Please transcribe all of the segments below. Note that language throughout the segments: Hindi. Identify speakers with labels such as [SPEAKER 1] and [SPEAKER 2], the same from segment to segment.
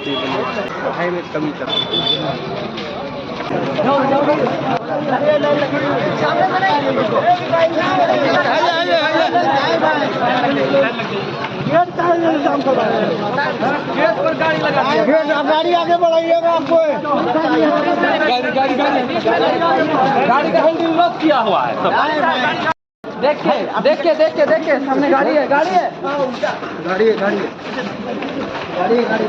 [SPEAKER 1] पढ़ाई में कमी कर
[SPEAKER 2] गाड़ी आगे बढ़ाइएगा। आपको
[SPEAKER 1] गाड़ी का हैंडल लॉक किया हुआ है। देखिए देखिए देखिए देखिए सामने गाड़ी है गाड़ी है गाड़ी है गाड़ी है गाड़ी है गाड़ी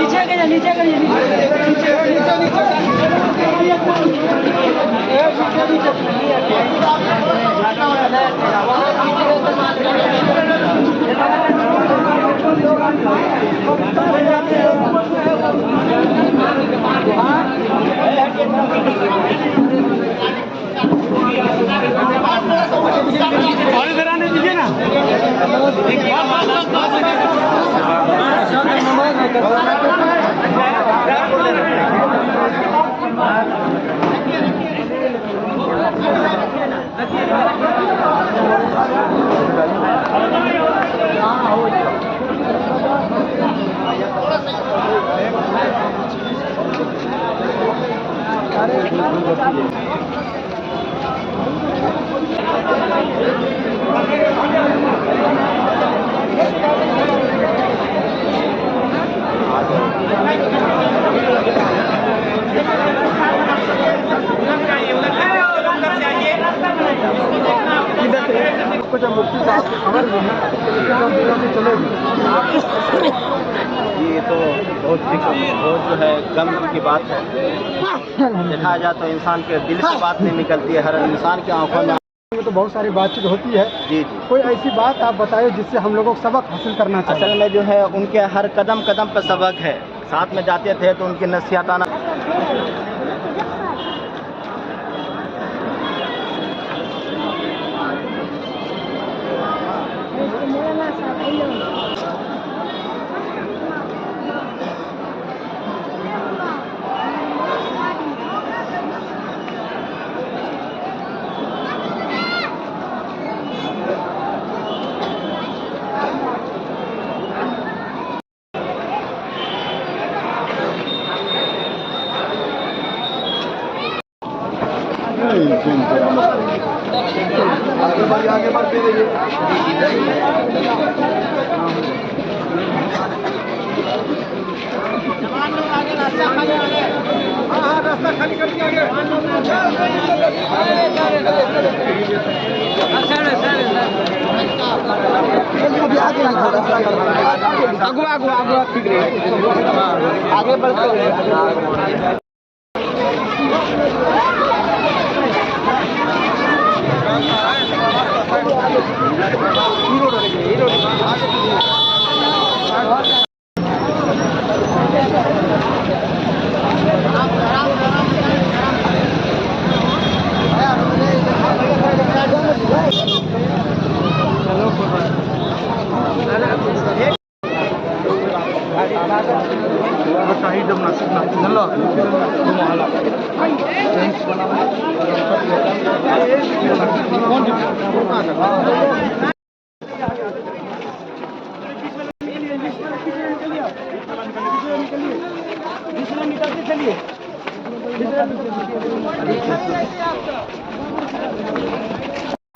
[SPEAKER 1] नीचे करिए नीचे करिए और इधर आने दीजिए ना। मुफ्ती साहब की खबर भी है चलेगी।
[SPEAKER 3] ये तो बहुत जो है गम की बात है। देखा जाए तो इंसान के दिल से बात नहीं निकलती है, हर इंसान की आंखों में
[SPEAKER 2] तो बहुत सारी बातचीत होती है।
[SPEAKER 3] जी जी।
[SPEAKER 2] कोई ऐसी बात आप बताइए जिससे हम लोगों को सबक हासिल करना चाहिए।
[SPEAKER 3] असल में जो है उनके हर कदम कदम पर सबक है। साथ में जाते थे तो उनकी नसीहताना
[SPEAKER 2] आगे बढ़ते रहिए। हाँ रास्ता खाली कर दिया आगे।
[SPEAKER 3] आगे बढ़ते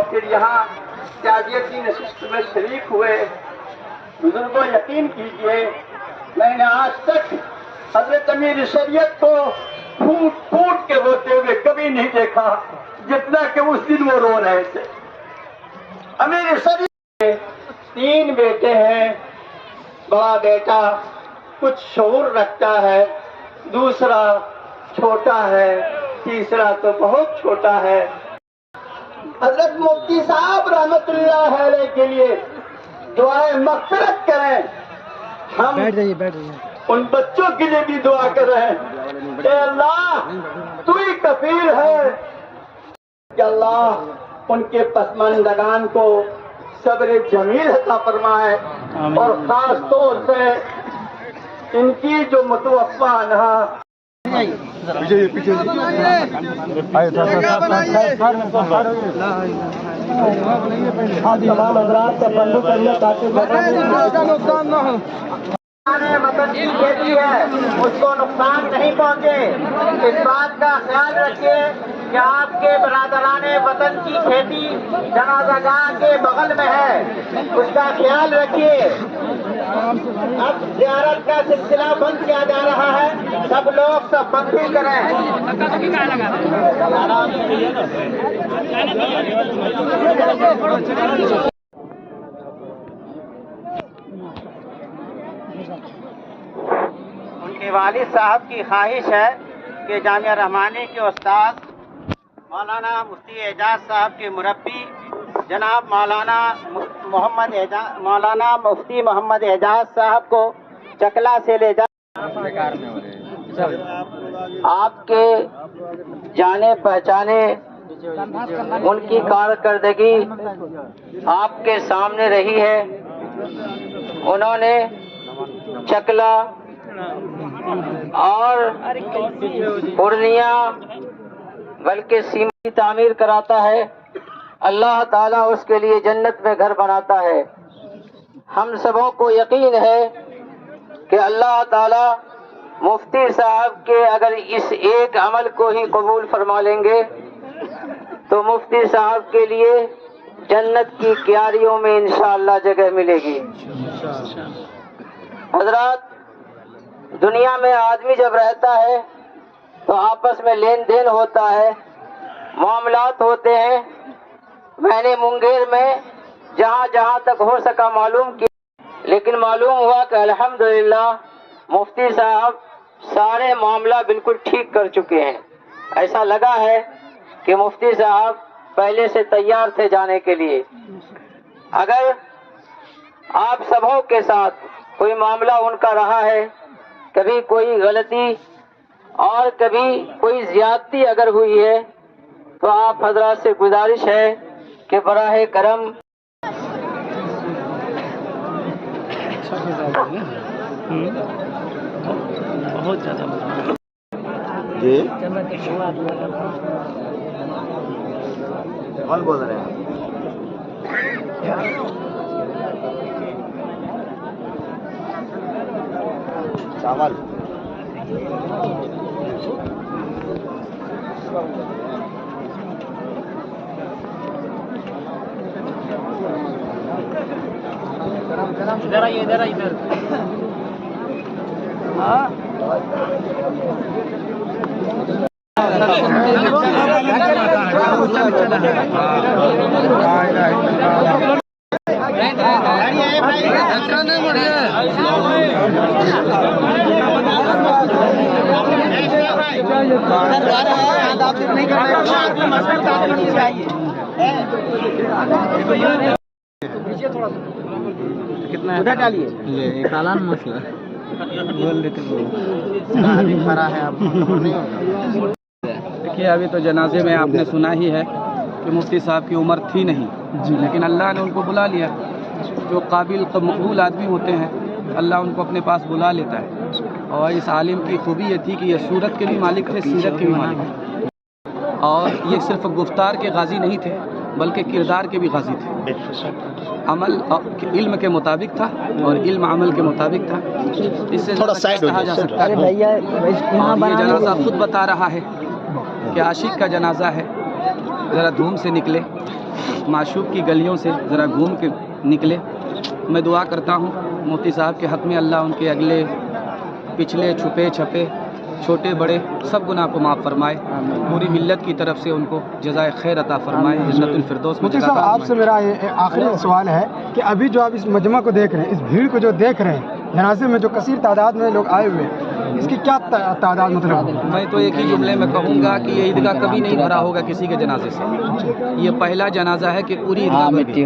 [SPEAKER 4] फिर यहाँ ताजियत की नशिस्त में शरीक हुए बुजुर्गों, यकीन कीजिए मैंने आज तक हजरत अमीर शरीयत को फूट फूट के रोते हुए कभी नहीं देखा जितना कि उस दिन वो रो रहे थे। अमीर शरीयत के 3 बेटे हैं। बड़ा बेटा कुछ शऊर रखता है, दूसरा छोटा है, तीसरा तो बहुत छोटा है। हजरत मुफ्ती साहब रहमतुल्लाह अलैह के लिए दुआएं मग़फ़िरत करें। हम
[SPEAKER 2] बैठ जाइए बैठ जाइए।
[SPEAKER 4] उन बच्चों के लिए भी दुआ कर रहे हैं कि अल्लाह तू ही कफील है कि अल्लाह उनके पसमानदगान को सब्र जमील अता फरमाए और खास तौर से इनकी जो मुतवफ़्फ़ा अनहा वतन की खेती है उसको नुकसान नहीं पहुंचे। इस बात का ख्याल रखिए कि आपके बरादराने वतन की खेती जनाज़ागाह के बगल में है, उसका ख्याल रखिए। अब ज़ियारत का सिलसिला बंद किया जा रहा है, सब लोग सब बंदी करें। उनके वालिद साहब की ख्वाहिश है कि जामिया रहमानी के उस्ताद मौलाना मुफ्ती एजाज साहब के मुरब्बी जनाब मौलाना मुफ्ती मोहम्मद एजाज साहब को चकला से ले जा आपके जाने पहचाने उनकी कारकर्दगी आपके सामने रही है। उन्होंने चकला और पूर्णिया बल्कि सीमा की तामीर कराता है, अल्लाह ताला उसके लिए जन्नत में घर बनाता है। हम सबों को यकीन है कि अल्लाह ताला मुफ्ती साहब के अगर इस एक अमल को ही कबूल फरमा लेंगे तो मुफ्ती साहब के लिए जन्नत की क्यारियों में इंशाअल्लाह जगह मिलेगी। हजरात, दुनिया में आदमी जब रहता है तो आपस में लेन देन होता है, मामलात होते हैं। मैंने मुंगेर में जहाँ जहाँ तक हो सका मालूम किया, लेकिन मालूम हुआ कि अल्हम्दुलिल्लाह मुफ्ती साहब सारे मामला बिल्कुल ठीक कर चुके हैं। ऐसा लगा है कि मुफ्ती साहब पहले से तैयार थे जाने के लिए। अगर आप सबों के साथ कोई मामला उनका रहा है, कभी कोई गलती और कभी कोई ज्यादती अगर हुई है, तो आप हजरात से गुजारिश है कि बराहे करम बहुत ज्यादा
[SPEAKER 3] जी कौन बोल रहे हैं? चावल
[SPEAKER 1] इधर आइए, इधर आइए, इधर। हाँ कितना उधर डालिए, कालान मसला बोल लेते खड़ा है आप। देखिए, अभी तो जनाजे में आपने सुना ही है कि मुफ्ती साहब की उम्र थी नहीं जी, लेकिन अल्लाह ने उनको बुला लिया। जो काबिल मकबूल आदमी होते हैं अल्लाह उनको अपने पास बुला लेता है। और इस आलिम की खूबी ये थी कि ये सूरत के भी मालिक थे, सीरत के भी मालिक थे। और ये सिर्फ गुफ्तार के गाजी नहीं थे बल्कि किरदार के भी गाजी थे। अमल इल्म के मुताबिक था और इल्म अमल के मुताबिक था। इससे थोड़ा साइड कहा जा सकता है। और ये जनाजा खुद बता रहा है कि आशिक का जनाजा है, ज़रा धूम से निकले, माशूक की गलियों से ज़रा घूम के निकले। मैं दुआ करता हूँ मुफ्ती साहब के हक़ में अल्लाह उनके अगले पिछले छुपे छपे छोटे बड़े सब गुनाह को माफ़ फरमाए। पूरी मिल्लत की तरफ से उनको जज़ाए खैर अता फरमाए, जन्नतुल फिरदौस में।
[SPEAKER 2] मुफ्ती साहब, आपसे मेरा ये आखिरी सवाल है कि अभी जो आप इस मजमा को देख रहे हैं, इस भीड़ को जो देख रहे हैं, जनाजे में जो कसीर तादाद में लोग आए हुए हैं, इसकी क्या तादाद मतलब?
[SPEAKER 1] मैं तो एक ही जुमले में कहूँगा कि ये ईदगाह कभी नहीं भरा होगा किसी के जनाजे से। ये पहला जनाजा है कि पूरी ईदगाह में भी